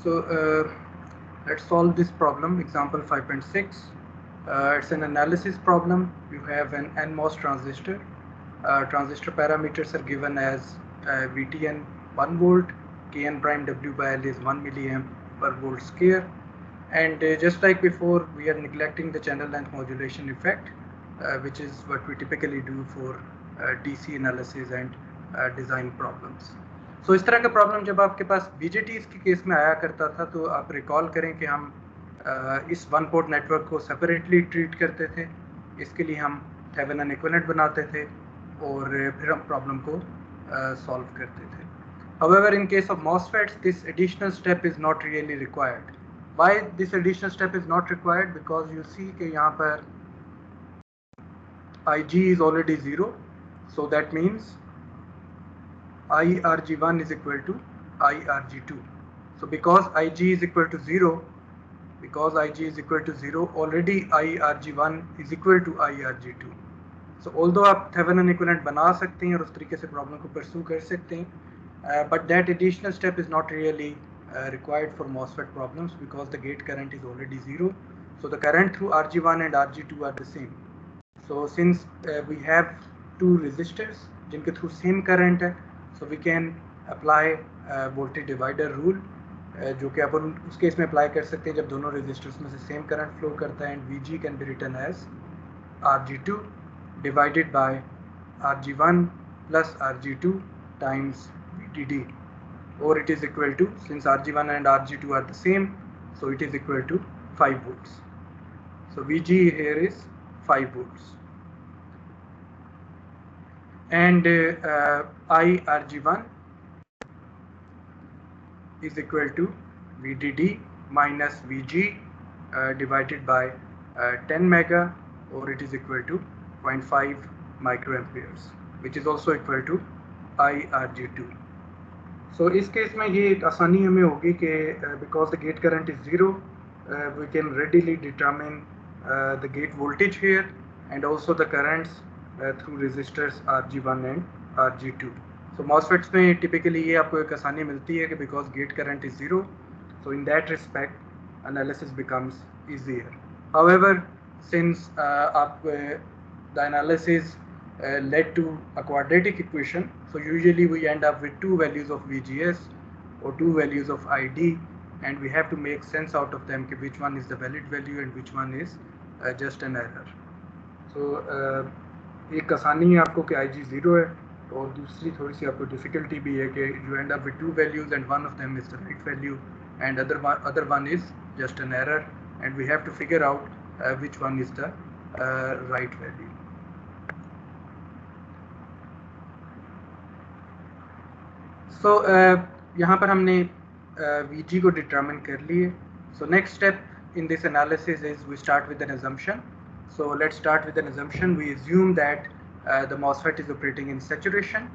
So let's solve this problem, example 5.6. It's an analysis problem. You have an NMOS transistor. Transistor parameters are given as VTN 1 volt, Kn prime W by L is 1 milliamp per volt square. And just like before, we are neglecting the channel length modulation effect, which is what we typically do for DC analysis and design problems. So इस तरह का problem जब आपके पास BJTs के case में आया करता था, तो आप रिकॉल करें कि हम इस वन पोर्ट नेटवर्क को सेपरेटली ट्रीट करते थे. इसके लिए हम थेवेनिन इक्विवेलेंट बनाते थे और फिर हम प्रॉब्लम को सॉल्व करते थे. However, in case of MOSFETs, this additional step is not really required. Why this additional step is not required? Because you see कि यहाँ पर IG is already 0, so that means IRG1 is equal to IRG2. So because IG is equal to 0, already IRG1 is equal to IRG2. So although आप Thevenin equivalent बना सकते हैं और उस तरीके से प्रॉब्लम को परस्यू कर सकते हैं, but that additional step is not really required for MOSFET problems because the gate current is already 0. So the current through RG1 and RG2 are the same. So since we have two resistors जिनके through same current है, so we can apply voltage divider rule, जो कि अपन उस case में apply कर सकते हैं जब दोनों रेजिस्टर्स में से सेम करंट फ्लो करता है. And VG can be written as RG2 divided by RG1 plus RG2 times VDD, or it is equal to, since RG1 and RG2 are the same, so it is equal to 5 volts. So VG here is 5 volts, and IRG1 is equal to VDD minus VG divided by 10 mega, or it is equal to 0.5 microamperes, which is also equal to IRG2. So इस case में ये एक आसानी हमें होगी कि because the gate current is 0, we can readily determine the gate voltage here and also the currents through resistors RG1 and RG2. So MOSFETs में typically ये आपको एक आसानी मिलती है कि because gate current is 0, so in that respect analysis becomes easier. However, since the analysis led to a quadratic equation, so usually we end up with two values of VGS or two values of ID, and we have to make sense out of them, which one is the valid value and which one is just an error. So एक आसानी है आपको कि IG 0 है, और दूसरी थोड़ी सी आपको डिफिकल्टी भी है कि you end up with two values and one of them is the right value and other one is just an error, and we have to figure out which one is the right value. So यहाँ पर हमने VG को determine कर लिए. So next step in this analysis is we start with an assumption. So let's start with an assumption. We assume that the MOSFET is operating in saturation.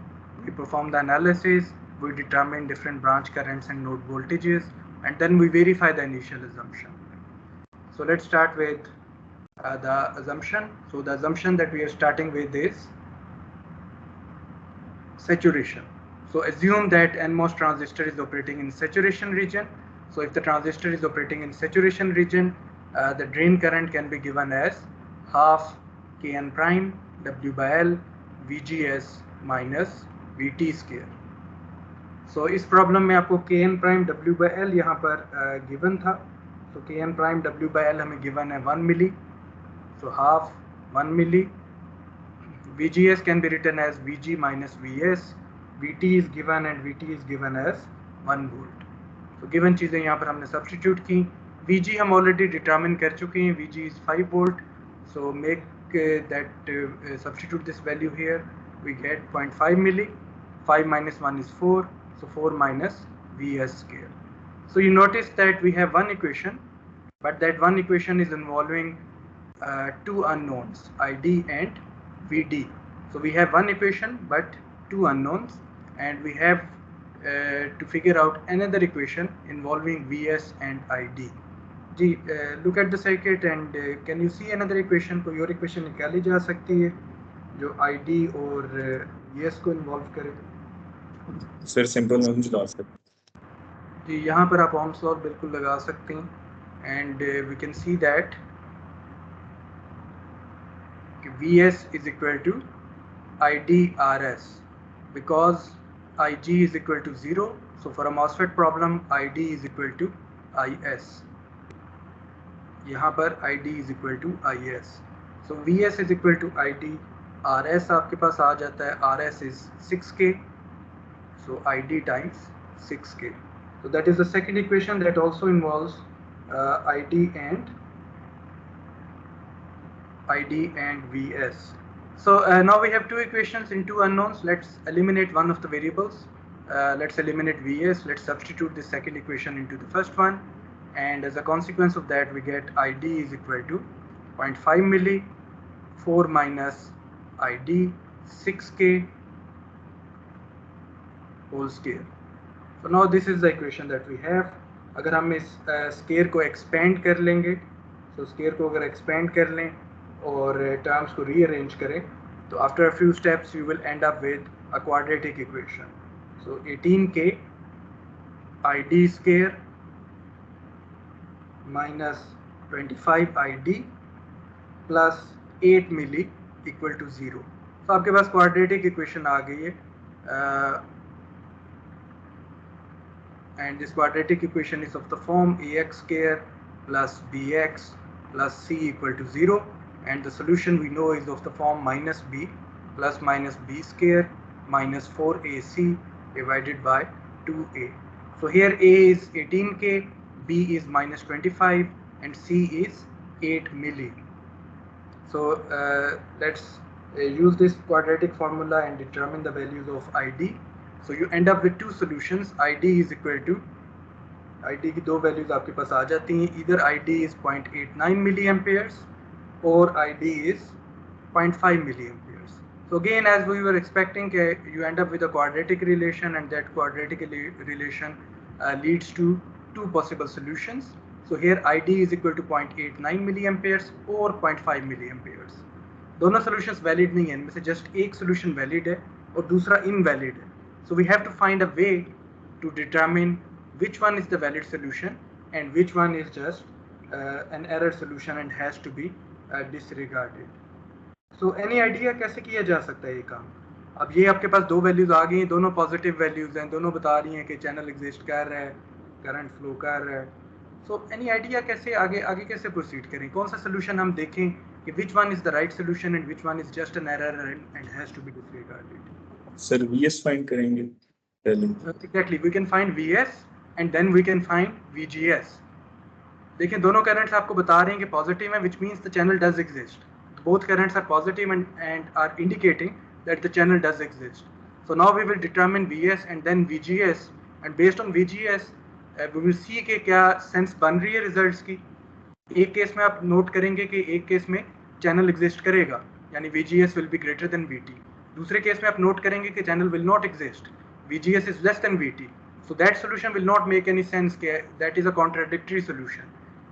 We perform the analysis, we determine different branch currents and node voltages, and then we verify the initial assumption. So let's start with the assumption. So the assumption that we are starting with is saturation. So assume that NMOS transistor is operating in saturation region. So if the transistor is operating in saturation region, the drain current can be given as half Kn prime W by L VGS minus VT square. So इस problem में आपको Kn prime W by L यहाँ पर given था. So Kn prime W by L हमें given है 1 milli. So half 1 milli. VGS can be written as VG minus VS. VT is given and VT is given as 1 volt. So given चीज़ें यहाँ पर हमने substitute की. VG हम already determine कर चुके हैं. VG is 5 volt. So make that substitute this value here. We get 0.5 milli. 5 minus 1 is 4. So 4 minus VS square. So you notice that we have one equation, but that one equation is involving two unknowns, ID and VD. So we have one equation but two unknowns, and we have to figure out another equation involving VS and ID. Ji look at the circuit and can you see another equation? कोई और equation निकाली जा सकती है जो ID और VS को involve करे? सर सिंपल लॉजिक जी यहाँ पर आप ohms law बिल्कुल लगा सकते हैं and we can see that Vs is equal to IDRS because Ig is equal to 0. So for a MOSFET problem ID is equal to Is. यहाँ पर ID is equal to Is. So Vs is equal to ID. RS आपके पास आ जाता है, RS is 6K. So ID times 6K. So that is the second equation that also involves ID and Vs. So now we have two equations in two unknowns. Let's eliminate one of the variables. Let's eliminate Vs. Let's substitute the second equation into the first one. And as a consequence of that, we get ID is equal to 0.5 milli, 4 minus ID, 6K whole square. So now this is the equation that we have. अगर हम इस square को expand कर लेंगे, तो square को अगर expand कर लें और टर्म्स को रीअरेंज करें, तो after a few steps you will and up with a quadratic equation. So 18K ID square minus 25 ID plus 8 milli equal to 0. तो आपके पास क्वाड्रेटिक इक्वेशन आ गई है. And this quadratic equation is of the form ax square plus bx plus c equal to 0, and the solution we know is of the form minus b plus minus b square minus 4ac divided by 2a. So here a is 18K, b is minus 25 and c is 8 milli. So let's use this quadratic formula and determine the values of ID. So you end up with two solutions. ID is equal to, ID की दो values आपके पास आ जाती हैं. Either ID is 0.89 milliamperes or ID is 0.5 milliamperes. So again, as we were expecting, you end up with a quadratic relation, and that quadratic relation leads to two possible solutions. So here ID is equal to 0.89 milliamperes or 0.5 milliamperes. दोनों solutions valid नहीं है, इनमें से just एक solution valid है और दूसरा invalid है. So we have to find a way to determine which one is the valid solution and which one is just an error solution and has to be disregarded. So any idea कैसे किया जा सकता है ये काम? अब ये आपके पास दो वैल्यूज आ गई हैं, दोनों पॉजिटिव वैल्यूज हैं, दोनों बता रही हैं कि चैनल एग्जिस्ट कर रहा है, करंट फ्लो कर रहा है. सो एनी आइडिया कैसे आगे कैसे प्रोसीड करें? कौन सा सोल्यूशन हम देखें कि which one is the right solution and which one is just an error and has to be disregarded? Sir, Vs find करेंगे पहले. Exactly, we can find Vs and then we can find VGS. देखिए दोनों currents आपको बता रहे हैं कि positive है, which means the channel does exist. Both currents are positive and are indicating that the channel does exist. So now we will determine Vs and then VGS, and based on VGS we will see कि क्या sense बन रही है results की. एक case में आप note करेंगे कि एक केस में चैनल एग्जिस्ट करेगा, यानी VGS will be greater than VT. दूसरे केस में आप नोट करेंगे कि channel will not exist, VGS is less than VT. So that solution will not make any sense. That is a contradictory solution.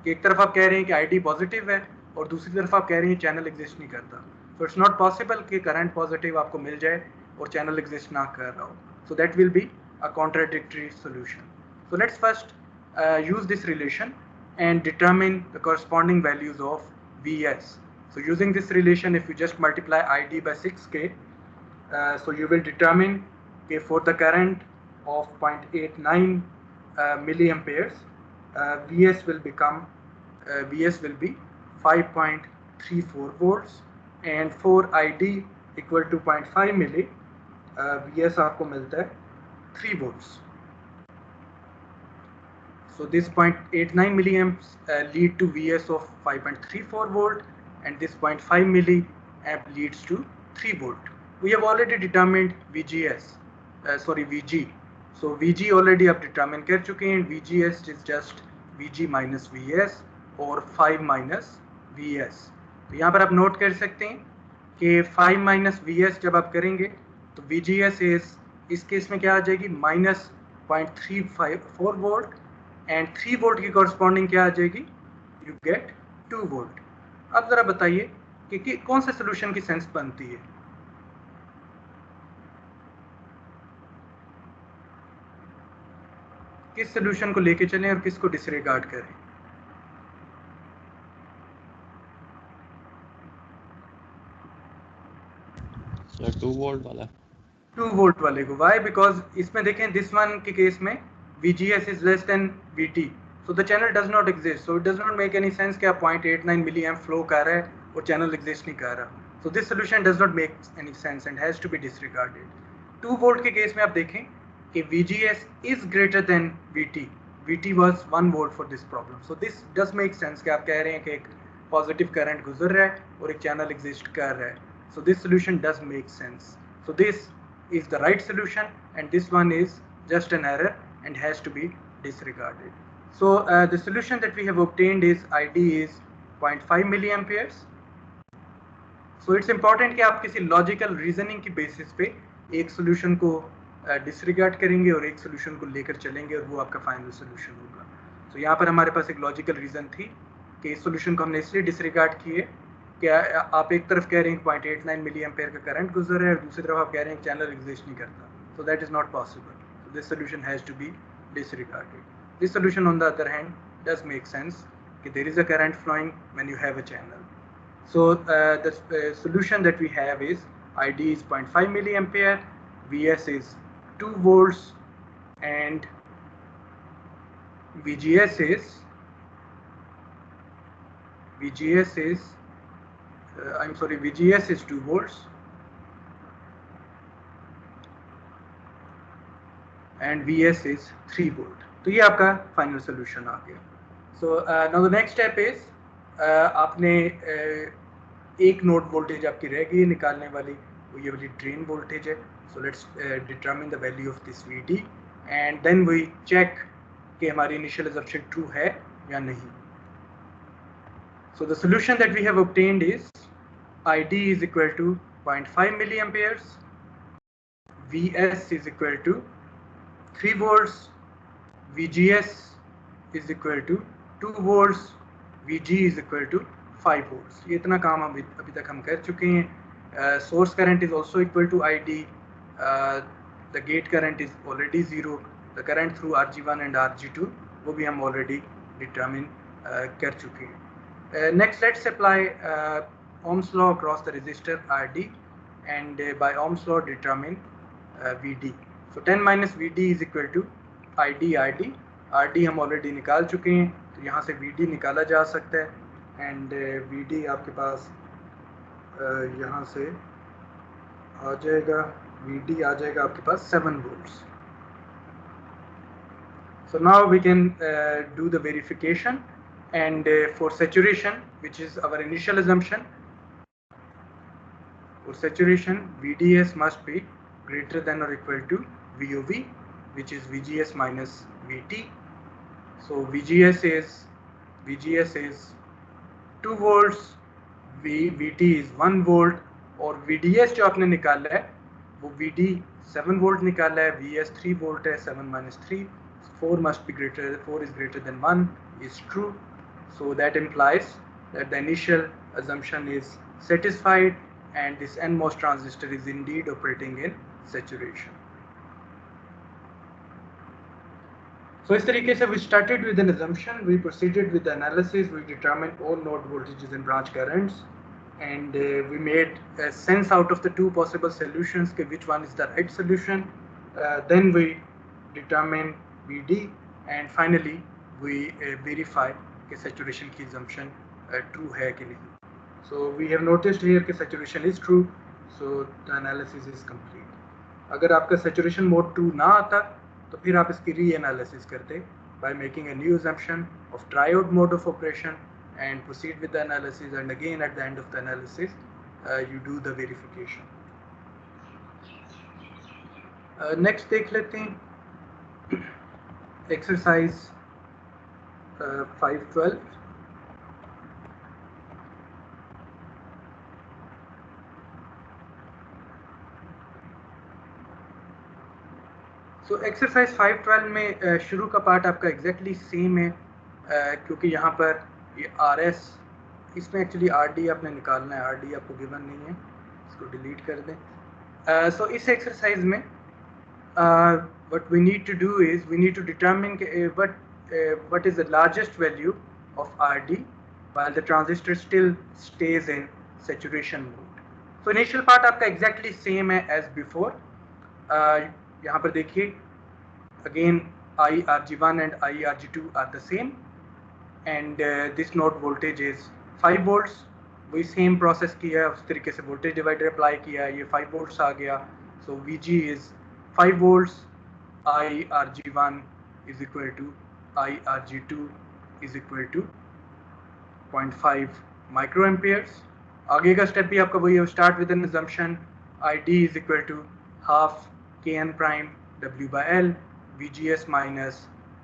कि एक तरफ आप कह रहे हैं कि ID पॉजिटिव है और दूसरी तरफ आप कह रहे हैं चैनल एग्जिस्ट नहीं करता. सो इट्स नॉट पॉसिबल कि करंट पॉजिटिव आपको मिल जाए और चैनल एग्जिस्ट ना कर रहा हो. So that will be a contradictory solution. So let's first use this relation and determine the corresponding values of Vs. So using this relation, if you just multiply ID by 6K, so you will determine for the current of 0.89 milliamperes, Vs will be 5.34 volts, and for ID equal to 0.5 milli, Vs आपको मिलता है 3 volts. So this 0.89 milliamps lead to Vs of 5.34 volt, and this 0.5 milliamp leads to 3 volt. We have already determined VG. So VG already आप determine कर चुके हैं. VGS is just VG minus Vs और 5 minus Vs. तो यहाँ पर आप note कर सकते हैं कि 5 minus Vs जब आप करेंगे तो VGS is इस केस में क्या आ जाएगी, minus 0.354 volt, एंड 3 वोल्ट की कॉरस्पॉन्डिंग क्या आ जाएगी, यू गेट 2 वोल्ट. अब जरा बताइए कि कौन से सोल्यूशन की सेंस बनती है. किस सोल्यूशन को लेके चलें और किसको डिसरिगार्ड करें। सर 2 वोल्ट वाला 2 वोल्ट वाले को। वाई? बिकॉज इसमें देखें दिस वन के केस में VGS is less than VT, so the channel does not exist, so it does not make any sense कि आप 0.89 मिली एम्प फ्लो कर रहा है और चैनल एग्जिस्ट नहीं कर रहा, so this solution does not make any sense and has to be disregarded. 2 volt के केस में आप देखें कि VGS is greater than VT was 1 volt for this problem, so this does make sense कि आप कह रहे हैं कि एक पॉजिटिव करंट गुजर रहा है और एक चैनल एग्जिस्ट कर रहा है, so this solution does make sense, so this is the right solution and this one is just an error and has to be disregarded. So the solution that we have obtained is ID is 0.5 milliamperes. So it's important कि आप किसी logical reasoning की basis पे एक solution को disregard करेंगे और एक सोल्यूशन को लेकर चलेंगे और वो आपका फाइनल सोल्यूशन होगा। तो यहाँ पर हमारे पास एक लॉजिकल रीज़न थी कि इस सोल्यूशन को हमने इसलिए डिसरिगार्ड किए कि आप एक तरफ कह रहे हैं 0.89 मिली एम्पेयर का करंट गुजर रहा है और दूसरी तरफ आप कह रहे हैं चैनल एग्जिस्ट नहीं करता, so that is not possible, so this solution has to be disregarded. This solution on the other hand does make sense कि there is a current flowing when you have a channel. So the solution that we have is ID is 0.5 milliampere, VS is 2 volts and VGS is VGS is 2 volts and VS is 3 volt. तो ये आपका final solution आ गया। So now the next step is आपने एक node voltage आपकी रह गई है निकालने वाली, वो ये वाली ड्रेन वोल्टेज है। So let's determine the value of this VD and then we check कि हमारी initial assumption true है या नहीं। So the solution that we have obtained is ID is equal to 0.5 milliamperes, VS is equal to 3 volts, VGS is equal to 2 volts, VG is equal to 5 volts। ये इतना काम अभी तक हम कर चुके हैं। Source current is also equal to ID. The gate current is already 0, the current through RG1 and RG2 वो भी हम already determine कर चुके हैं। Next let's apply Ohm's law across the resistor RD and by Ohm's law determine VD. So 10 minus VD is equal to ID RD। RD हम already निकाल चुके हैं तो यहाँ से VD निकाला जा सकता है and VD आपके पास यहाँ से आ जाएगा, VD आ जाएगा आपके पास 7 volts। So now we can do the verification and for saturation, which is our initial assumption, for saturation VDS must be greater than or equal to VOV, which is VGS minus VT. So VGS is 2 volts, VT is 1 volt और VDS जो आपने निकाला है वो VD 7 volt निकाला है, VS 3 volt है, 7 minus 3, 4 is greater than 1 is true, so that implies that the initial assumption is satisfied and this NMOS transistor is indeed operating in saturation. So इस तरीके से we started with an assumption, we proceeded with the analysis, we determined all node voltages and branch currents and we made a sense out of the two possible solutions which one is the right solution. Then we determine VD and finally we verify कि saturation की assumption true है कि नहीं. So we have noticed here कि saturation is true, so the analysis is complete. अगर आपका saturation mode true ना आता तो फिर आप इसकी re-analysis करते by making a new assumption of triode mode of operation and proceed with the analysis, and again at the end of the analysis you do the verification. Next देख लेते हैं exercise 512. So exercise 512 में शुरू का part आपका exactly same है क्योंकि यहाँ पर ये RS, इसमें एक्चुअली RD आपने निकालना है, RD आपको गिवन नहीं है, इसको डिलीट कर दें. सो इस एक्सरसाइज में what we need to do is we need to determine what is the largest value of RD while the transistor still stays in saturation mode. So initial part आपका exactly same है as before. यहाँ पर देखिए again IRG1 and IRG2 are the same, and this node voltage is 5 volts. वही same process किया है, उस तरीके से वोल्टेज डिवाइडर अप्लाई किया है, ये 5 volts आ गया. So VG is 5 volts, IRG1 is equal to IRG2 is equal to 0.5 microamperes. आगे का स्टेप भी आपका वही है, start with an assumption ID is equal to half Kn prime W by L, VGS minus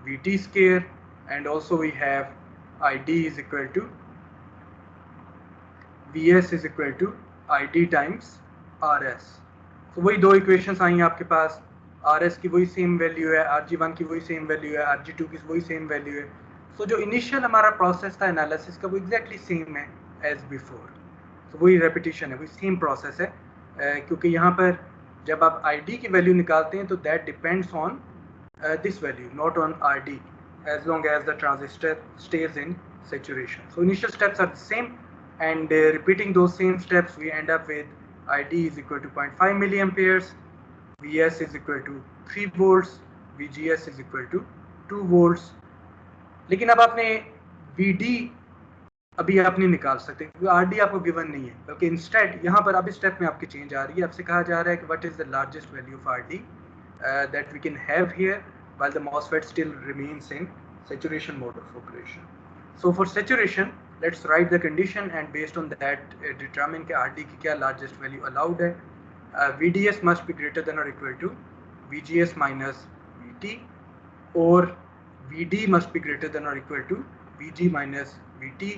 VT square, and also we have ID is equal to Vs is equal to ID times Rs. So वही दो equations आई हैं आपके पास, Rs की वही same value है, Rg1 की वही same value है, Rg2 की वही सेम वैल्यू है. सो जो इनिशियल हमारा प्रोसेस था एनालिसिस का वो एग्जैक्टली सेम है एज बिफोर. तो वही रेपिटेशन है, वही सेम प्रोसेस है, क्योंकि यहाँ पर जब आप ID की वैल्यू निकालते हैं तो that depends on this value, not on RD, as long as the transistor stays in saturation. So initial steps are the same, and repeating those same steps we end up with ID is equal to 0.5 milliamperes, Vs is equal to 3 volts, VGS is equal to 2 volts. लेकिन अब आपने VD अभी आप नहीं निकाल सकते क्योंकि RD आपको गिवन नहीं है, बल्कि इंस्टेड यहाँ पर अब इस स्टेप में आपकी चेंज आ रही है. आपसे कहा जा रहा है कि what is the largest value of RD that we can have here while the MOSFET still remains in saturation mode of operation. So for saturation, let's write the condition and based on that determine कि RD की क्या largest value allowed है. VDS must be greater than or equal to VGS minus VT, or VD must be greater than or equal to VG minus VT.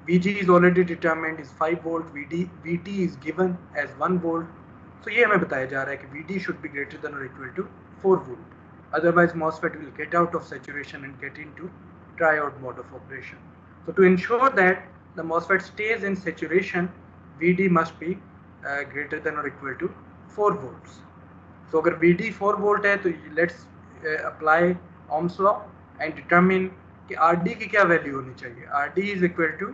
VG is already determined is 5 volt, VT is given as 1 volt. So ये हमें बताया जा रहा है कि VD should be greater than or equal to 4 volt. Otherwise MOSFET will get out of saturation and get into triode mode of operation. So to ensure that the MOSFET stays in saturation, VD must be greater than or equal to 4 volts. So अगर VD 4 volt है तो let's apply Ohm's law and determine कि RD की क्या value होनी चाहिए. RD is equal to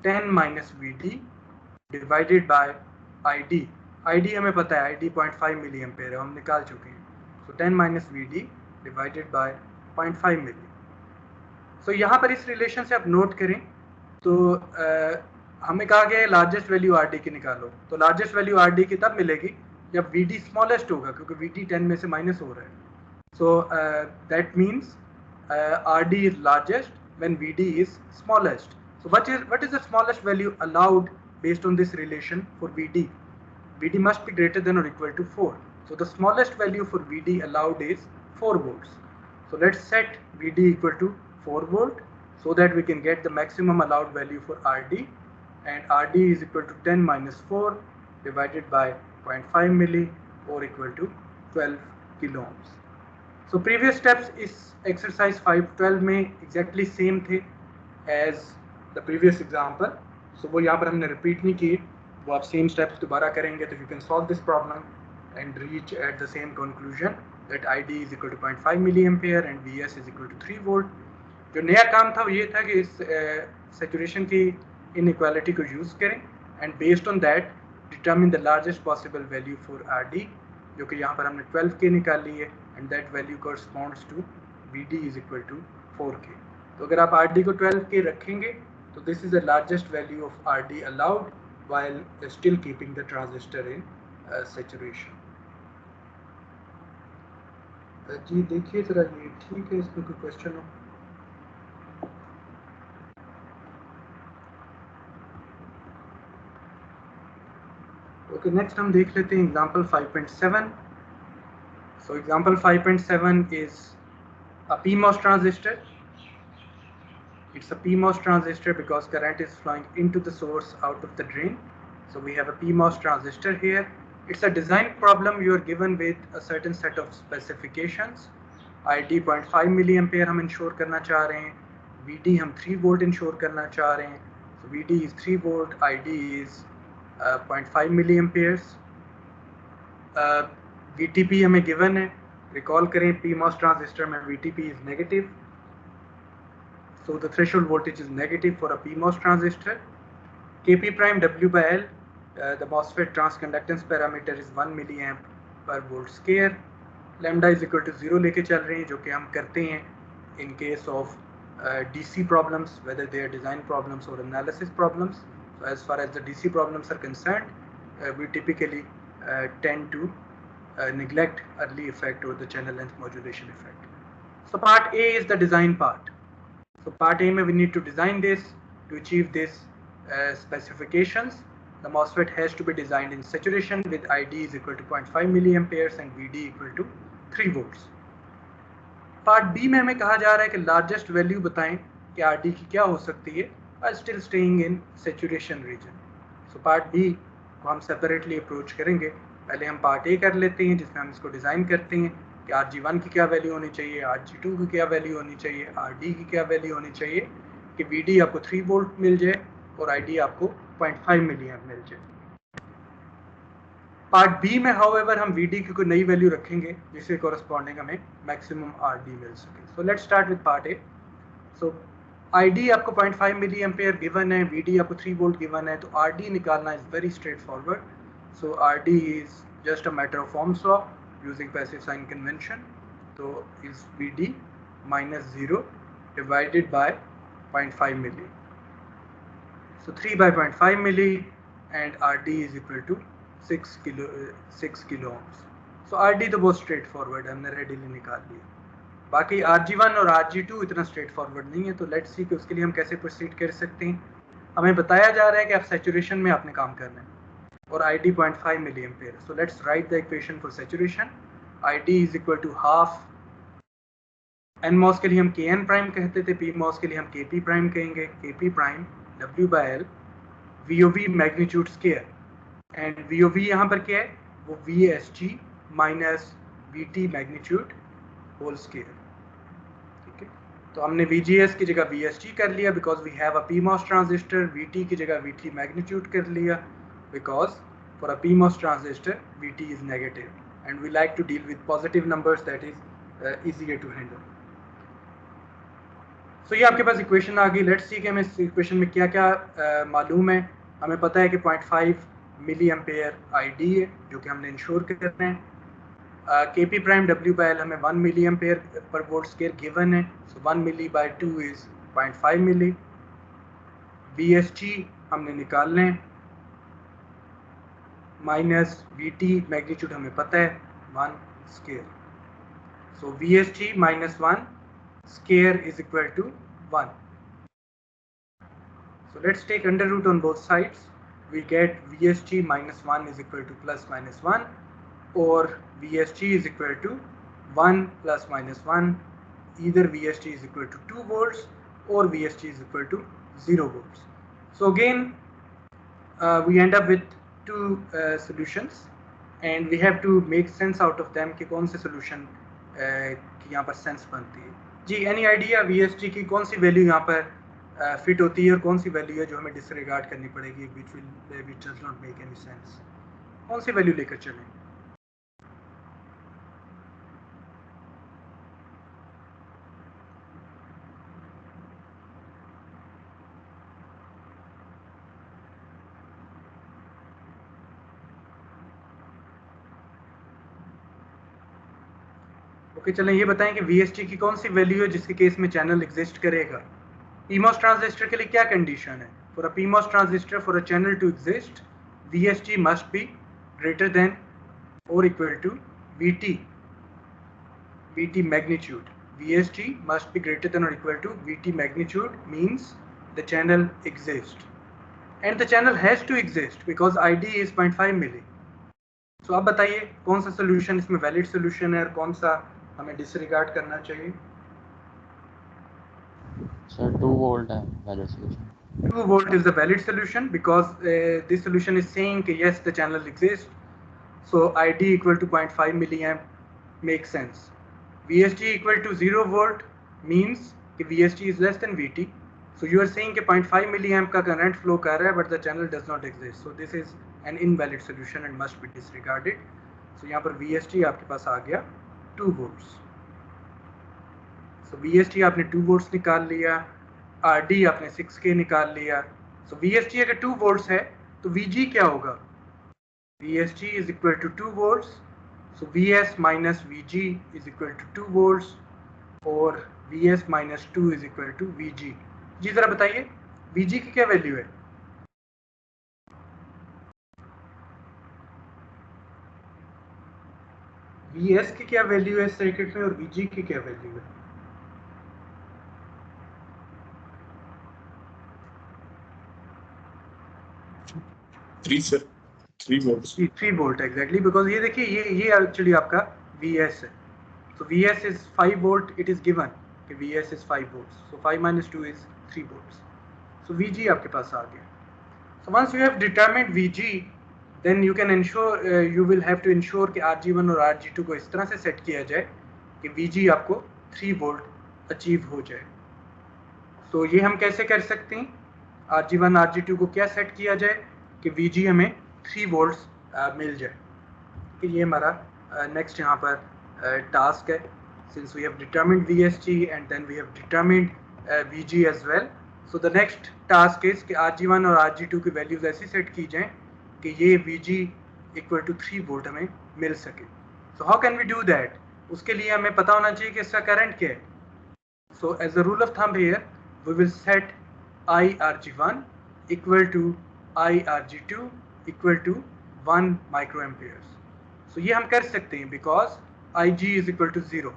10 minus VD divided by ID. ID हमें पता है, ID 0.5 मिली एम्पेयर है, हम निकाल चुके हैं. So 10 minus VD divided by 0.5 milli. So यहाँ पर इस रिलेशन से आप नोट करें तो हमें कहा गया है लार्जेस्ट वैल्यू RD की निकालो. तो लार्जेस्ट वैल्यू RD की तब मिलेगी जब VD स्मॉलेस्ट होगा, क्योंकि VD 10 में से माइनस हो रहा है. So that means RD is largest when VD is smallest. So what is the smallest value allowed based on this relation for VD? VD must be greater than or equal to 4. So the smallest value for VD allowed is 4 volts. So let's set VD equal to 4 volt so that we can get the maximum allowed value for RD, and RD is equal to 10 minus 4 divided by 0.5 milli or equal to 12 kilo ohms. So previous steps is exercise 512 में exactly same थे as the previous example. So वो यहाँ पर हमने repeat नहीं की, वो आप सेम स्टेप्स दोबारा करेंगे तो you can solve this problem and reach at the same conclusion that ID is equal to 0.5 milli ampere and VS is equal to 3 volt. जो नया काम था वो ये था कि इस सैचुरेशन की इनइक्वालिटी को यूज़ करें and based on that determine the largest possible value for RD, जो कि यहाँ पर हमने 12K निकाली है, and that value corresponds to VD is equal to 4K. तो अगर आप RD को 12K रखेंगे तो this is the largest value of RD allowed while still keeping the transistor in saturation. जी देखिए जरा ये ठीक है, इसमें कोई क्वेश्चन हो? ओके, नेक्स्ट हम देख लेते हैं example 5.7. So example 5.7 is a PMOS transistor. It's a PMOS transistor because current is flowing into the source out of the drain. So we have a PMOS transistor here. It's a design problem. You are given with a certain set of specifications. ID 0.5 milliampere हम ensure करना चाह रहे हैं, VD हम 3 volt ensure करना चाह रहे हैं. So VD is 3 volt, ID is 0.5 milliamperes. VTP हमें given है, रिकॉल करें PMOS ट्रांजिस्टर में VTP is negative, so the threshold voltage is negative for a PMOS transistor. Kp prime W by L, the MOSFET transconductance parameter is 1 milliamp per volt square. Lambda is equal to 0 लेके चल रहे हैं, जो कि हम करते हैं in case of DC problems, whether they are design problems or analysis problems. So as far as the DC problems are concerned, we typically tend to neglect early effect or the channel length modulation effect. So part A is the design part. So part A, we need to design this to achieve this specifications. The MOSFET has to be designed in saturation with ID is equal to 0.5 milliamperes and VD equal to 3 volts. Part B में हमें कहा जा रहा है कि largest value बताएं कि RD की क्या हो सकती है while still staying in saturation region. So part B को हम separately approach करेंगे. पहले हम part A कर लेते हैं जिसमें हम इसको डिज़ाइन करते हैं कि RG1 की क्या वैल्यू होनी चाहिए, RG2 की क्या वैल्यू होनी चाहिए, RD की क्या वैल्यू होनी चाहिए कि VD आपको 3 वोल्ट मिल जाए और ID आपको 0.5 मिलीएम्प मिल जाए. पार्ट बी में हाउएवर हम VD की कोई नई वैल्यू रखेंगे जिसके कॉरस्पॉन्डिंग हमें मैक्सिमम RD मिल सके. So let's start with part A. So ID आपको 0.5 मिलीएम्पेयर गिवन है, VD आपको 3 वोल्ट गिवन है, तो RD निकालना is very straight forward. So RD is just a matter of Ohm's law using passive sign convention. So is VD minus 0 divided by 0.5 milli. So 3 by 0.5 milli and RD is equal to 6 kilo ohms. So RD तो बहुत straight forward है, हमने readily निकाल लिया. बाकी RG1 और RG2 इतना straight forward नहीं है, तो लेट्स सी कि उसके लिए हम कैसे प्रोसीड कर सकते हैं. हमें बताया जा रहा है कि आप सैचुरेशन में आपने काम करना है और ID 0.5 milliampere. So let's write the equation for saturation. ID is equal to half. NMOS के लिए हम Kn प्राइम कहते थे, PMOS के लिए हम Kp प्राइम कहेंगे. Kp prime W by L VOV magnitude square, and VOV यहाँ पर क्या है, वो VSG minus VT magnitude whole square. ठीक है, तो हमने VGS की जगह VSG कर लिया because we have a PMOS transistor. VT की जगह VT मैग्नीट्यूड कर लिया because for a PMOS transistor VT is negative and we like to deal with positive numbers, that is easier to handle. So ये आपके पास equation आ गई. Let's see कि हमें इस इक्वेशन में क्या क्या मालूम है. हमें पता है कि 0.5 मिली एम्पेयर ID है जो कि हमने इंश्योर करना है. Kp prime W by L हमें 1 मिली एम्पेयर पर वोल्ट स्केयर गिवन है. So 1 milli by 2 is 0.5 milli. VSG हमने निकालना है माइनस VT मैग्नीट्यूड हमें पता है 1 square. So VSG minus 1 square is equal to 1. So let's take under root on both sides. We get VSG minus 1 is equal to plus minus 1, or VSG is equal to 1 plus minus 1. Either VSG is equal to 2 volts or VSG is equal to 0 volts. So again we end up with two solutions and we have to make sense out of them कि कौन से solution की यहाँ पर sense बनती है. जी, any idea VSG की कौन सी वैल्यू यहाँ पर फिट होती है और कौन सी वैल्यू है जो हमें डिसरिगार्ड करनी पड़ेगी, which does not make any sense. कौन सी वैल्यू लेकर चलें? ओके, चलें ये बताएं कि VSG की कौन सी वैल्यू है जिसके केस में चैनल एग्जिस्ट करेगा. PMOS ट्रांजिस्टर के लिए क्या कंडीशन है? For a PMOS transistor, for a channel to exist, VSG must be greater than और equal to VT magnitude. VSG must be greater than or equal to VT magnitude means the channel exists, and the channel has to exist because ID is 0.5 milli. So आप बताइए कौन सा solution इसमें valid solution है और कौन सा हमें डिसरिगार्ड करना चाहिए? सर 2 वोल्ट है valid solution. 2 volt is the valid solution because this solution is saying that yes, the channel exists. So ID equal to 0.5 milliamp makes sense. VSG equal to 0 volt means that VSG is less than VT. So you are saying that 0.5 milliamp का current flow कर रहा है but the channel does not exist. So this is an invalid solution and must be disregarded. So यहाँ पर VSG आपके पास आ गया 2 volts. So VST आपने 2 volts निकाल लिया, RD आपने 6K निकाल लिया. So VST अगर 2 volts है तो VG क्या होगा? VST is equal to 2 volts. So VS minus VG is equal to 2 volts और VS minus 2 is equal to VG. जी जरा बताइए VG की क्या वैल्यू है? VS की क्या वैल्यू है सर्किट में और VG की क्या वैल्यू है? Three volts 3 volt exactly, because ये देखिए ये एक्चुअली आपका VS है. So VS is 5 volt, it is given कि VS is 5 volts. So 5 minus 2 is 3 volts. So VG आपके पास आ गया. So once you have determined VG, then you can ensure you will have to ensure कि RG1 और RG2 को इस तरह से set किया जाए कि VG आपको 3 वोल्ट अचीव हो जाए. तो ये हम कैसे कर सकते हैं? RG1 RG2 को क्या सेट किया जाए कि VG हमें 3 वोल्ट्स मिल जाए. कि ये हमारा नेक्स्ट यहाँ पर टास्क है. Since we have determined VSG and then we have determined VG as well, so the next task is कि RG1 और RG2 की वैल्यूज ऐसी सेट की जाएं कि ये VG इक्वल टू 3 वोल्ट हमें मिल सके. So how can we do that? उसके लिए हमें पता होना चाहिए कि इसका करंट क्या है. So as a rule of thumb here, we will set IRG1 equal to IRG2 equal to 1 microamperes. So ये हम कर सकते हैं because IG is equal to 0.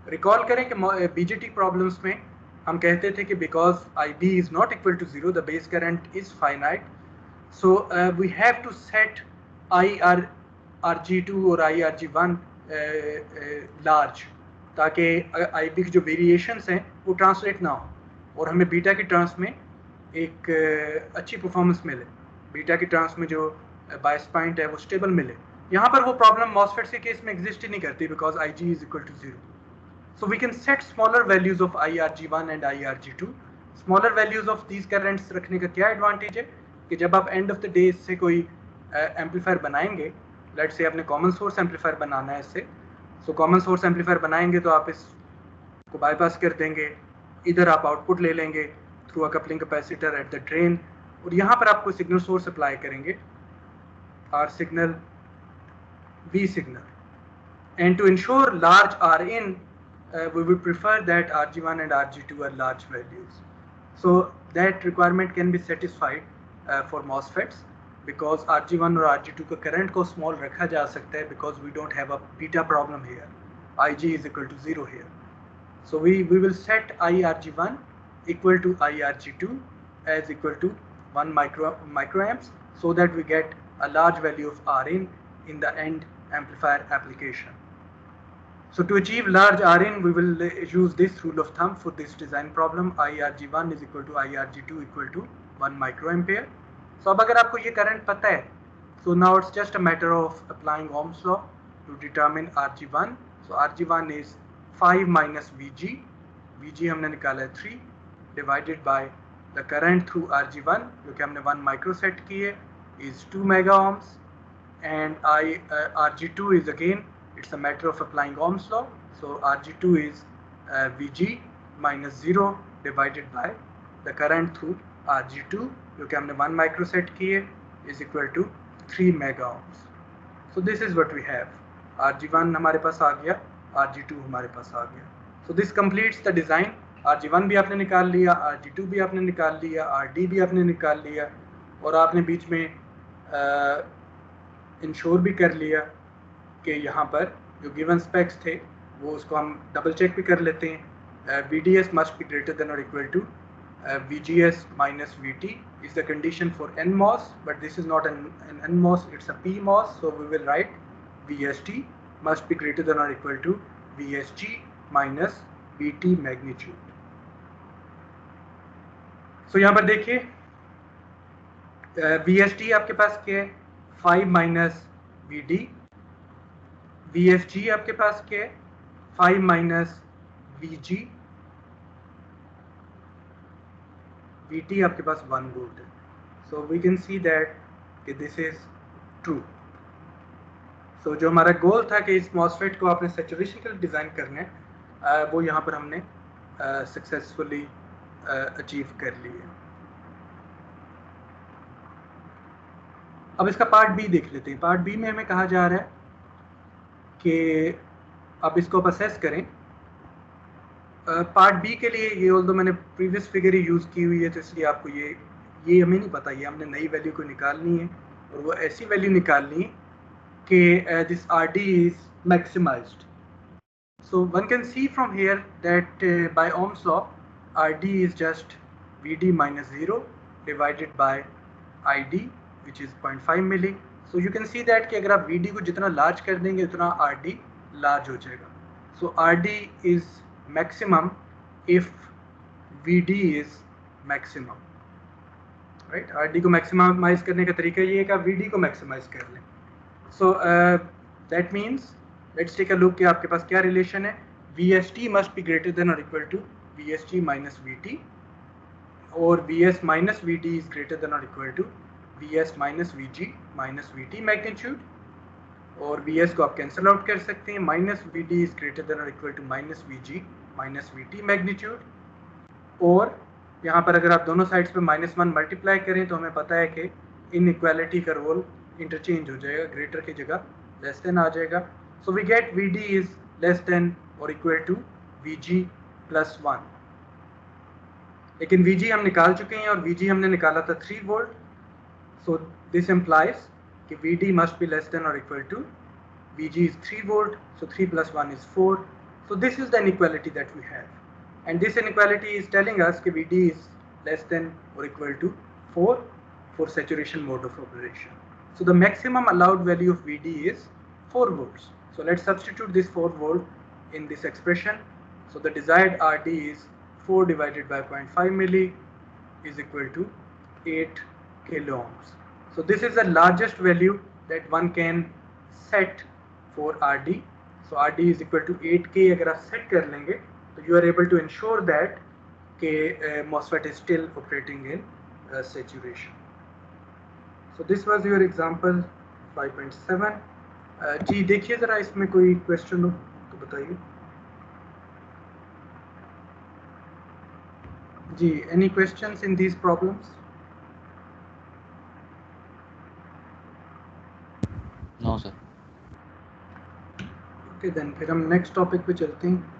Recall करें कि BJT प्रॉब्लम्स में हम कहते थे कि because IB is not equal to 0, the base current is finite. So we have to set IRG2 और IRG1 large ताकि IB की जो वेरिएशंस हैं वो ट्रांसलेट ना हो और हमें बीटा की टर्म्स में एक अच्छी परफॉर्मेंस मिले. बीटा की टर्म्स में जो बायस पॉइंट है वो स्टेबल मिले. यहाँ पर वो प्रॉब्लम मॉसफेट्स के केस में एग्जिस्ट ही नहीं करती because IG is equal to 0. So we can set smaller values of IRG1 and IRG2. Smaller values of these currents रखने का क्या एडवांटेज है कि जब आप एंड ऑफ द डे इससे कोई एम्पलीफायर बनाएंगे, लेट्स से आपने कॉमन सोर्स एम्पलीफायर बनाना है इससे. सो कॉमन सोर्स एम्पलीफायर बनाएंगे तो आप इसको बाईपास कर देंगे, इधर आप आउटपुट ले लेंगे through a coupling capacitor at the drain और यहाँ पर आपको सिग्नल सोर्स अप्लाई करेंगे, R signal, V signal. And to ensure large Rin, we would prefer that RG1 and RG2 are large values. So that requirement can be satisfied for MOSFETs because RG1 or RG2 का current को small रखा जा सकता है because we don't have a beta problem here. IG is equal to 0 here. So we will set IRG1 equal to IRG2 as equal to 1 microamps so that we get a large value of Rin in the end amplifier application. So to achieve large Rin, we will use this rule of thumb for this design problem. IRG1 is equal to IRG2 equal to 1 microampere. So अब अगर आपको ये current पता है, so now it's just a matter of applying Ohm's law to determine RG1. So RG1 is 5 minus VG. VG हमने निकाला है 3 divided by the current through RG1 जो कि हमने 1 micro set की है is 2 mega ohms and RG2 is again it's a matter of applying Ohm's law. So RG2 is VG minus 0 divided by the current through RG2 जो कि हमने 1 micro set की है is equal to 3 mega ohms. So this is what we have. RG1 हमारे पास आ गया, RG2 हमारे पास आ गया. So this completes the design. RG1 भी आपने निकाल लिया, RG2 भी आपने निकाल लिया, RD भी आपने निकाल लिया और आपने बीच में इंश्योर भी कर लिया कि यहाँ पर जो गिवन स्पेक्स थे वो उसको हम डबल चेक भी कर लेते हैं. VDS must be greater than or equal to VGS minus VT is the condition for NMOS, but this is not an NMOS, it's a PMOS, so we will write VST must be greater than or equal to VSG minus VT magnitude. So यहाँ पर देखिए VST आपके पास क्या है 5 minus VD, VSG आपके पास क्या है 5 minus VG, VT आपके पास 1 volt है. So we can see that this is true. So जो हमारा गोल था कि इस MOSFET को आपने सैचुरेशन के लिए डिज़ाइन करना है, वो यहाँ पर हमने सक्सेसफुली अचीव कर लिए। अब इसका पार्ट बी देख लेते हैं। पार्ट बी में हमें कहा जा रहा है कि आप इसको असेस करें। पार्ट बी के लिए ये ऑल्दो मैंने प्रीवियस फिगर ही यूज़ की हुई है, तो इसलिए आपको ये हमें नहीं पता, ये हमने नई वैल्यू को निकालनी है और वो ऐसी वैल्यू निकालनी है कि this R D is maximised. So one can see from here that by Ohm's law, RD is just VD minus 0 divided by ID, which is 0.5 milli. So you can see that कि अगर आप VD को जितना large कर देंगे उतना RD large हो जाएगा. So RD is maximum if VD is maximum. Right? RD को maximize करने का तरीका ये है कि आप VD को maximize कर लें. So that means let's take a look कि आपके पास क्या रिलेशन है। VST must be greater than or equal to VSG minus VT, और VS minus VD is greater than or equal to VS minus VG minus VT magnitude, और VS को आप cancel out कर सकते हैं। Minus VD is greater than or equal to minus VG minus VT magnitude, और यहाँ पर अगर आप दोनों साइड्स पे -1 मल्टीप्लाई करें तो हमें पता है कि इनइक्वालिटी का रोल इंटरचेंज हो जाएगा, ग्रेटर की जगह लेस देन आ जाएगा। So we get VD is less than or equal to VG plus 1. लेकिन VG हम निकाल चुके हैं और VG हमने निकाला था 3 वोल्ट। So this implies कि VD must be less than or equal to VG is 3 volt. So 3 plus 1 is 4. So this is the inequality that we have. And this inequality is telling us that VD is less than or equal to 4 for saturation mode of operation. So the maximum allowed value of VD is 4 volts. So let's substitute this 4 volt in this expression. So the desired RD is 4 divided by 0.5 milli is equal to 8 kilo ohms. So this is the largest value that one can set for RD. So RD is equal to 8K अगर आप set कर लेंगे तो you are able to ensure that के MOSFET is still operating in saturation. So this was your example 5.7. जी देखिए ज़रा इसमें कोई क्वेश्चन हो तो बताइए। जी any questions in these problems? No sir. Okay then फिर हम next topic पे चलते हैं।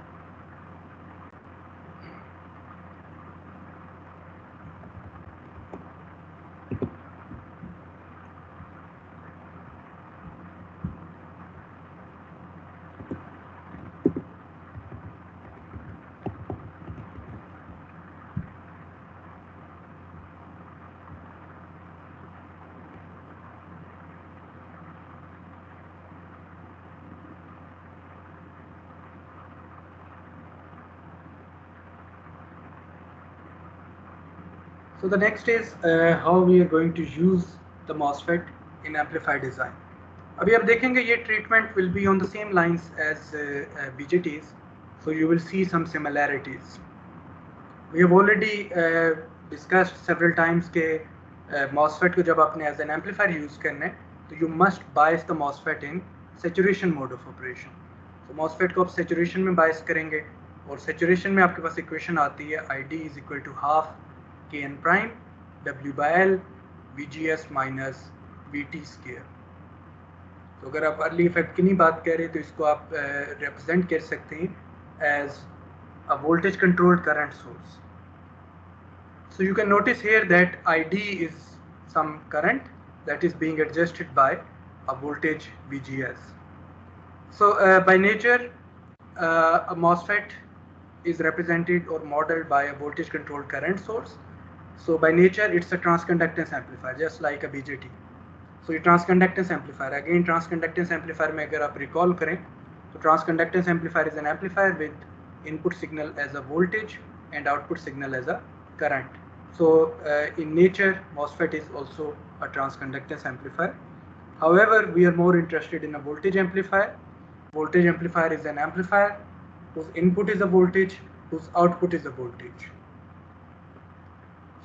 So the next is how we are going to use the MOSFET in amplifier design. अभी आप देखेंगे ये treatment will be on the same lines as BJTs, so you will see some similarities. We have already discussed several times के MOSFET को जब आपने as an amplifier use करना है तो you must bias the MOSFET in saturation mode of operation. So MOSFET को आप saturation में bias करेंगे और saturation में आपके पास equation आती है ID is equal to half Kn prime W by L VGS minus VT square. तो अगर आप अर्ली इफेक्ट की नहीं बात कर रहे तो इसको आप रिप्रेजेंट कर सकते हैं as a voltage controlled current source. So you can notice here that ID is some current that is being adjusted by a voltage VGS. So by nature a MOSFET is represented or modeled by a voltage controlled current source. So by nature it's a transconductance amplifier just like a BJT. So ये transconductance amplifier, again transconductance amplifier में अगर आप recall करें तो transconductance amplifier is an amplifier with input signal as a voltage and output signal as a current. So in nature MOSFET is also a transconductance amplifier. However, we are more interested in a voltage amplifier. Voltage amplifier is an amplifier whose input is a voltage, whose output is a voltage.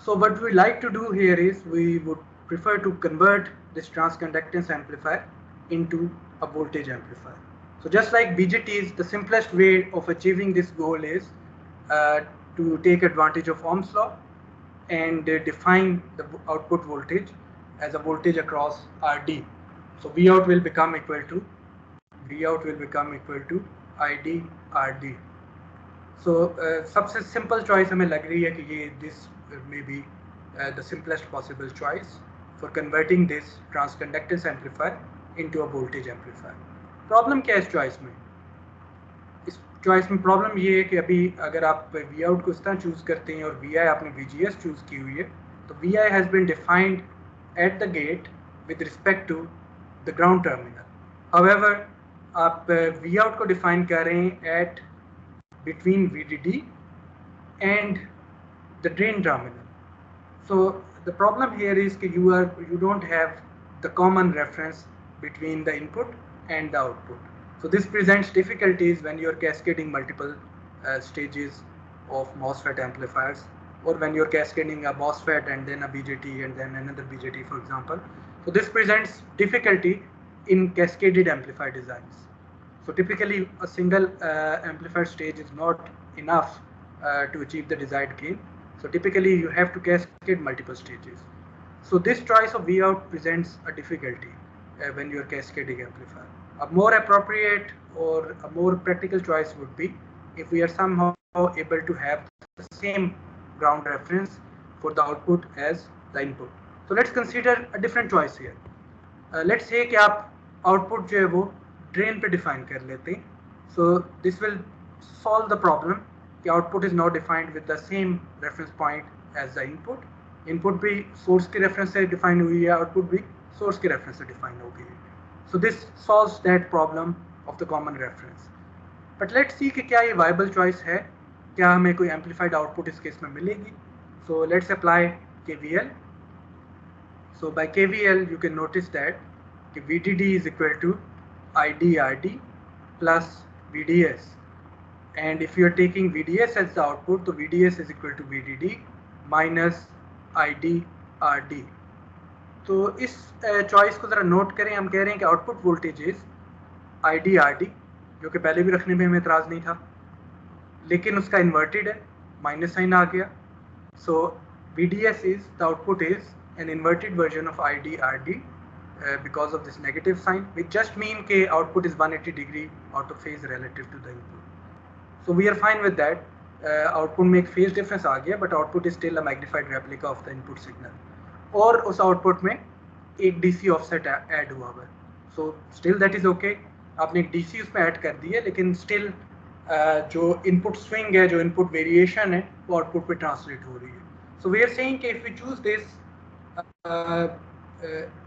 So what we like to do here is we would prefer to convert this transconductance amplifier into a voltage amplifier. So just like BJTs, the simplest way of achieving this goal is uh, to take advantage of Ohm's law and define the output voltage as a voltage across RD. So Vout will become equal to ID RD. So सबसे simple choice हमें लग रही है कि ये this may be the simplest possible choice for converting this transconductance amplifier into a voltage amplifier. Problem क्या है इस choice में? इस choice में problem ये है कि अभी अगर आप V out को इस तरह choose करते हैं और VI आपने VGS choose की हुई है, तो VI has been defined at the gate with respect to the ground terminal. However, आप V out को define कर रहे हैं at between VDD and the drain terminal. So the problem here is that you don't have the common reference between the input and the output. So this presents difficulties when you're cascading multiple stages of MOSFET amplifiers, or when you're cascading a MOSFET and then a BJT and then another BJT, for example. So this presents difficulty in cascaded amplifier designs. So typically a single amplifier stage is not enough to achieve the desired gain. So typically you have to cascade multiple stages. So this choice of V out presents a difficulty when you are cascading amplifier. A more appropriate or a more practical choice would be if we are somehow able to have the same ground reference for the output as the input. So let's consider a different choice here. Let's say कि आप output जो है वो drain पे define कर लेते हैं. So this will solve the problem कि output is now defined with the same reference point as the input. Input भी source के reference से define हुई है, output भी source के reference से define हो गई है. So this solves that problem of the common reference. But let's see कि क्या ये viable choice है, क्या हमें कोई amplified output इस case में मिलेगी. So let's apply KVL. So by KVL you can notice that VDD is equal to IDRD plus VDS, and if you are taking VDS as the output, so VDS is equal to VDD minus IDRD. तो इस choice को ज़रा note करें. हम कह रहे हैं कि आउटपुट वोल्टेज इज IDRD, जो कि पहले भी रखने में हमें एतराज़ नहीं था, लेकिन उसका इन्वर्टेड है, माइनस साइन आ गया. सो VDS is the output is an inverted version of IDRD because of this negative sign, which just mean कि output is 180 degree out of phase relative to the input. So we are fine with that. Output में एक phase difference आ गया, but output is still a magnified replica of the input signal. और उस output में एक DC offset add हुआ हुआ है. So still that is okay. आपने एक DC उसमें add कर दी है, लेकिन still जो input swing है, जो input variation है, वो output पे translate हो रही है. So we are saying कि if we choose this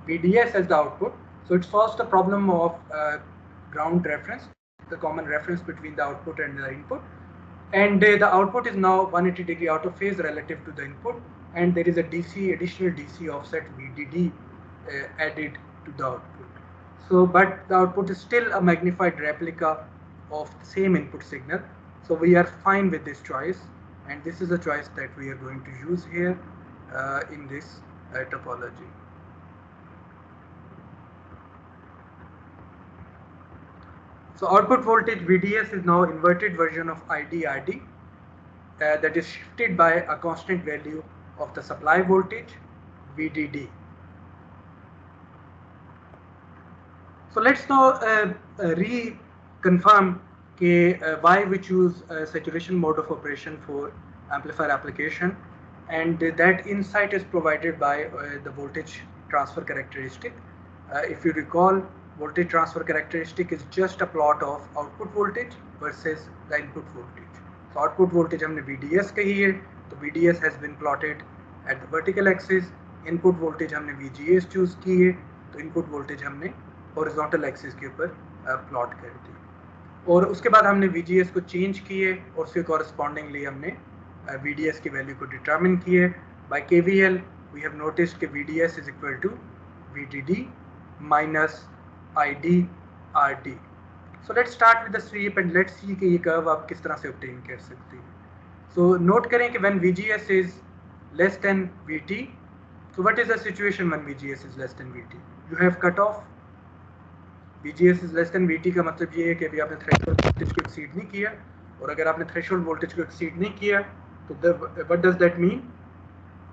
VDS as the output, so it solves the problem of ground reference, the common reference between the output and the input, and the output is now 180 degree out of phase relative to the input, and there is a additional DC offset VDD added to the output. So but the output is still a magnified replica of the same input signal. So we are fine with this choice, and this is a choice that we are going to use here in this topology. So output voltage VDS is now inverted version of IDRD that is shifted by a constant value of the supply voltage VDD. So let's now reconfirm why we choose saturation mode of operation for amplifier application, and that insight is provided by the voltage transfer characteristic. If you recall, voltage transfer characteristic is just a plot of output voltage versus the input voltage. So output voltage हमने VDS कही है, तो VDS has been plotted at the vertical axis. Input voltage हमने VGS choose की है, तो input voltage हमने horizontal axis के ऊपर plot कर दी. और उसके बाद हमने VGS को change किए और उसके correspondingly हमने VDS की value को determine किए. By KVL we have noticed कि VDS is equal to VDD minus IDRD. So let's start with the sweep and let's see कि ये curve आप किस तरह से obtain कर सकते हैं. So note करें कि when VGS is less than VT, so what is the situation when VGS is less than VT? You have cutoff, VGS is less than VT का मतलब ये है कि अभी आपने थ्रेशोल्ड वोल्टेज को एक्सीड नहीं किया, और अगर आपने थ्रेशोल्ड वोल्टेज को एक्सीड नहीं किया तो what does that mean?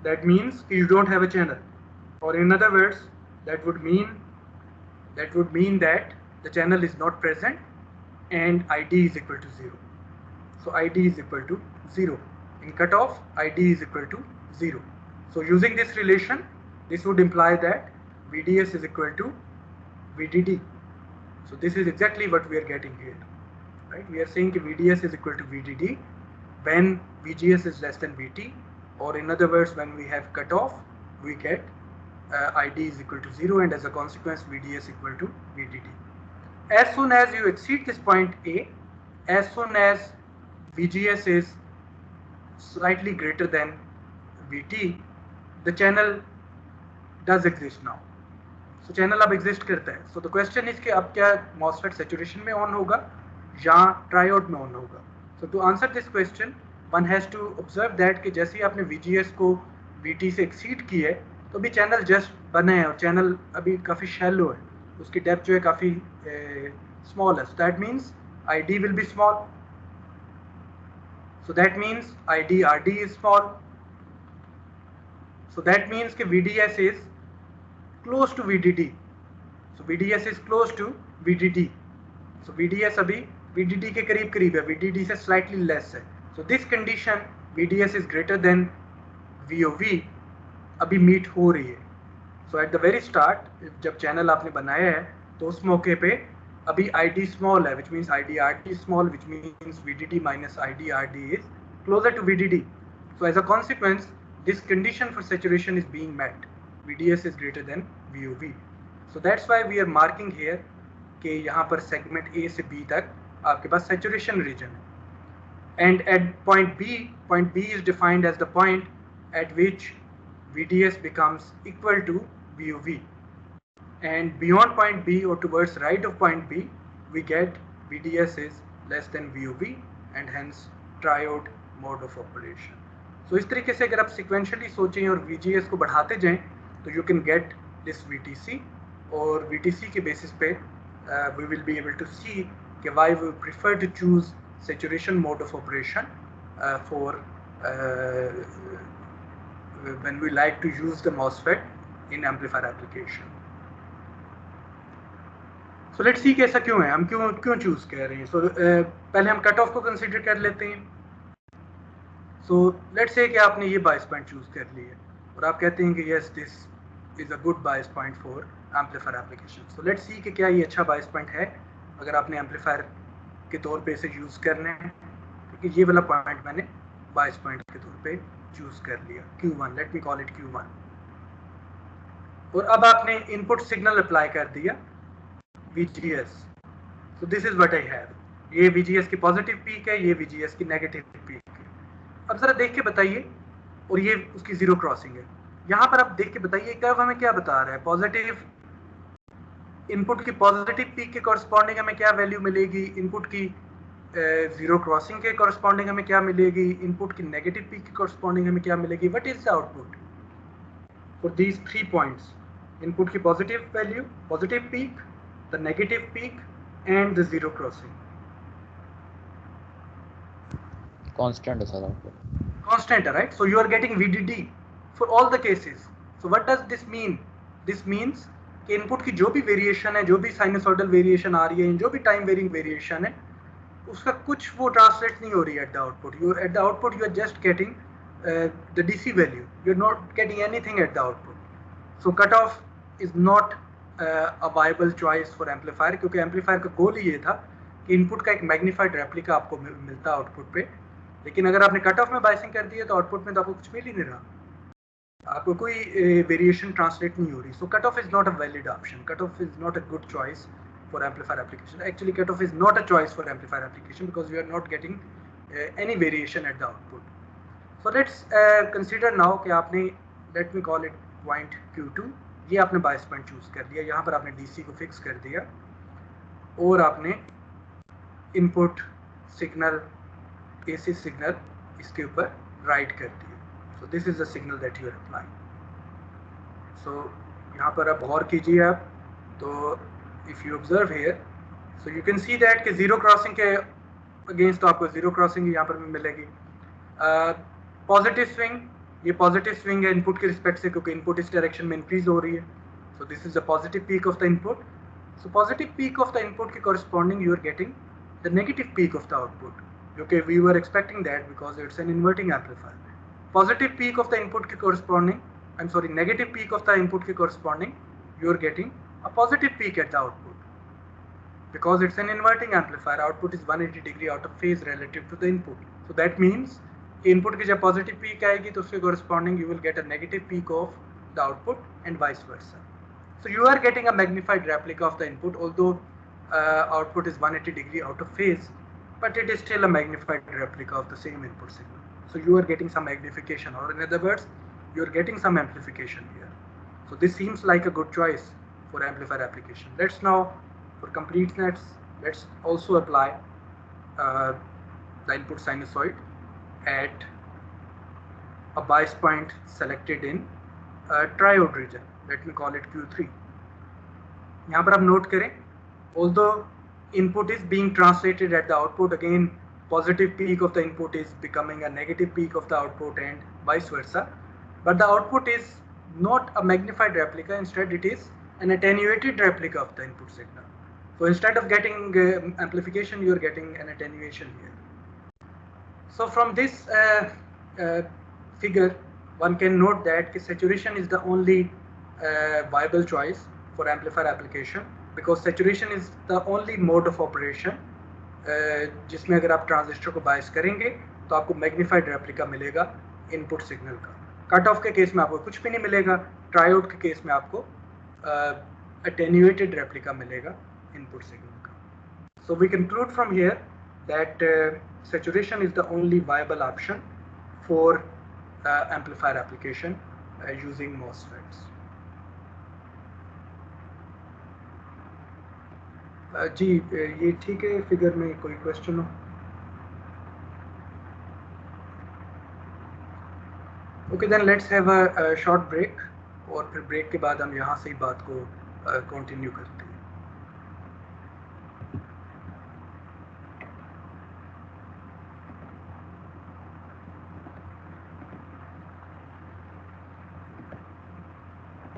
That means you don't have a channel, or in other words, that would mean that the channel is not present and ID is equal to 0. So ID is equal to 0. In cutoff, ID is equal to 0. So using this relation, this would imply that VDS is equal to VDD. So this is exactly what we are getting here, right? We are saying that VDS is equal to VDD when VGS is less than VT, or in other words, when we have cutoff, we get ID is equal to 0, and as a consequence, VDS equal to VDD. As soon as you exceed this point A, as soon as VGS is slightly greater than VT, the channel does exist now. So channel अब exist करता है. So the question is कि अब क्या MOSFET saturation में on होगा या triode में on होगा? So to answer this question, one has to observe that कि जैसे ही आपने VGS को VT से exceed की है, तो अभी channel just बना है और channel अभी काफ़ी shallow है, उसकी depth जो है काफ़ी small है. So that means ID will be small. So that means RD is small. So that means कि VDS is close to VDD. So VDS is close to VDD. So VDS अभी VDD के करीब करीब है, VDD से slightly less है. So this condition VDS is greater than VOV अभी meet हो रही है. So at the very start जब channel आपने बनाया है तो उस मौके पे अभी ID small है, which means IDRD is small, which means VDD minus IDRD is closer to VDD. So as a consequence, this condition for saturation is being met. VDS is greater than VOV. So that's why we are marking here कि यहाँ पर segment A से B तक आपके पास saturation region है. And at point B is defined as the point at which VDS becomes equal to VOV. And beyond point B or towards right of point B, we get VDS is less than VOV and hence triode mode of operation. So इस तरीके से अगर आप sequentially सोचें और VGS को बढ़ाते जाएं तो you can get this VTC, और VTC के basis पे we will be able to see कि why we prefer to choose saturation mode of operation for when we like to use the MOSFET in amplifier application. So let's see कि ऐसा क्यों है, हम क्यों choose कर रहे हैं. So पहले हम कट ऑफ को कंसीडर कर लेते हैं. So let's say कि आपने ये बायस पॉइंट चूज कर लिया और आप कहते हैं कि yes this is a good bias point for amplifier application. So let's see कि क्या ये अच्छा बायस पॉइंट है अगर आपने एम्पलीफायर के तौर पे इसे यूज करना है, क्योंकि ये वाला पॉइंट मैंने बायस पॉइंट के तौर पे चूज कर लिया, Q1, late me call it Q1. और अब आपने इनपुट सिग्नल अप्लाई कर दिया VGS. So this is what I have. ये VGS की पॉजिटिव पीक है, ये VGS की नेगेटिव पीक है. अब जरा देख के बताइए, और ये उसकी जीरो क्रॉसिंग है. यहाँ पर आप देख के बताइए कर्व हमें क्या बता रहा है. पॉजिटिव इनपुट की पॉजिटिव पीक के कॉरस्पॉन्डिंग हमें क्या वैल्यू मिलेगी, इनपुट की जीरो क्रॉसिंग के कॉरस्पॉन्डिंग हमें क्या मिलेगी, इनपुट की नेगेटिव पीक के कॉरस्पॉन्डिंग हमें क्या मिलेगी. What is the output for these 3 points? Input की positive value, positive peak, the negative peak and the zero crossing. Constant is output. Constant, right? So you are getting VDD for all the cases. So what does this mean? This means कि input की जो भी variation है, जो भी sinusoidal variation आ रही है, जो भी टाइम वेरिंग वेरिएशन है, उसका कुछ वो ट्रांसलेट नहीं हो रही है at the output. You at the output you are just getting the DC value, you are not getting anything at the output. So cut off is not a viable choice for amplifier, क्योंकि amplifier का goal ही ये था कि input का एक magnified replica आपको मिलता output पे. लेकिन अगर आपने कट ऑफ में बायसिंग कर दिया तो आउटपुट में तो आपको कुछ मिल ही नहीं रहा, आपको कोई वेरिएशन ट्रांसलेट नहीं हो रही. So cut off is not a valid option, cut off is not a good choice for amplifier application. Actually cut off is not a choice for amplifier application because you are not getting any variation at the output. So let's consider now कि आपने, let me call it point Q2, ये आपने बायस point choose कर लिया, यहाँ पर आपने DC को फिक्स कर दिया और आपने इनपुट सिग्नल, AC सिग्नल इसके ऊपर राइट कर दिया. So this is the signal that you are applying. So यहाँ पर आप गौर कीजिए आप, तो if you observe here, so you can see that कि zero crossing के against तो आपको zero crossing यहाँ पर भी मिलेगी. Positive swing, ये positive swing है input के respect से क्योंकि input इस direction में increase हो रही है. So this is the positive peak of the input. So positive peak of the input के corresponding you are getting the negative peak of the output. Okay, we were expecting that because it's an inverting amplifier. Positive peak of the input के corresponding, negative peak of the input के corresponding, you are getting a positive peak at the output. Because it's an inverting amplifier, output is 180 degree out of phase relative to the input. So that means input की जब positive peak आएगी तो उसके corresponding you will get a negative peak of the output and vice versa. So you are getting a magnified replica of the input, although output is 180 degree out of phase, but it is still a magnified replica of the same input signal. So you are getting some magnification, or in other words, you are getting some amplification here. So this seems like a good choice for amplifier application. Let's now, for completeness, let's also apply the input sinusoid at a bias point selected in triode region. Let me call it Q3. यहाँ पर आप note करें, although input is being translated at the output, again positive peak of the input is becoming a negative peak of the output and vice versa, but the output is not a magnified replica, instead it is an attenuated replica of the input signal. So instead of getting amplification, you are getting an attenuation here. So from this figure, one can note that saturation is the only viable choice for amplifier application, because saturation is the only mode of operation जिसमें अगर आप transistor को बायस करेंगे तो आपको magnified replica मिलेगा input signal का. Cut off के केस में आपको कुछ भी नहीं मिलेगा, ट्रायोड के केस में आपको attenuated replica मिलेगा इनपुट सिग्नल का. So we conclude from here that saturation is the only viable option for amplifier application using MOSFETs. जी ये ठीक है, फिगर में कोई क्वेश्चन हो? Okay, then let's have a short break, और फिर ब्रेक के बाद हम यहाँ से ही बात को कंटिन्यू करते हैं.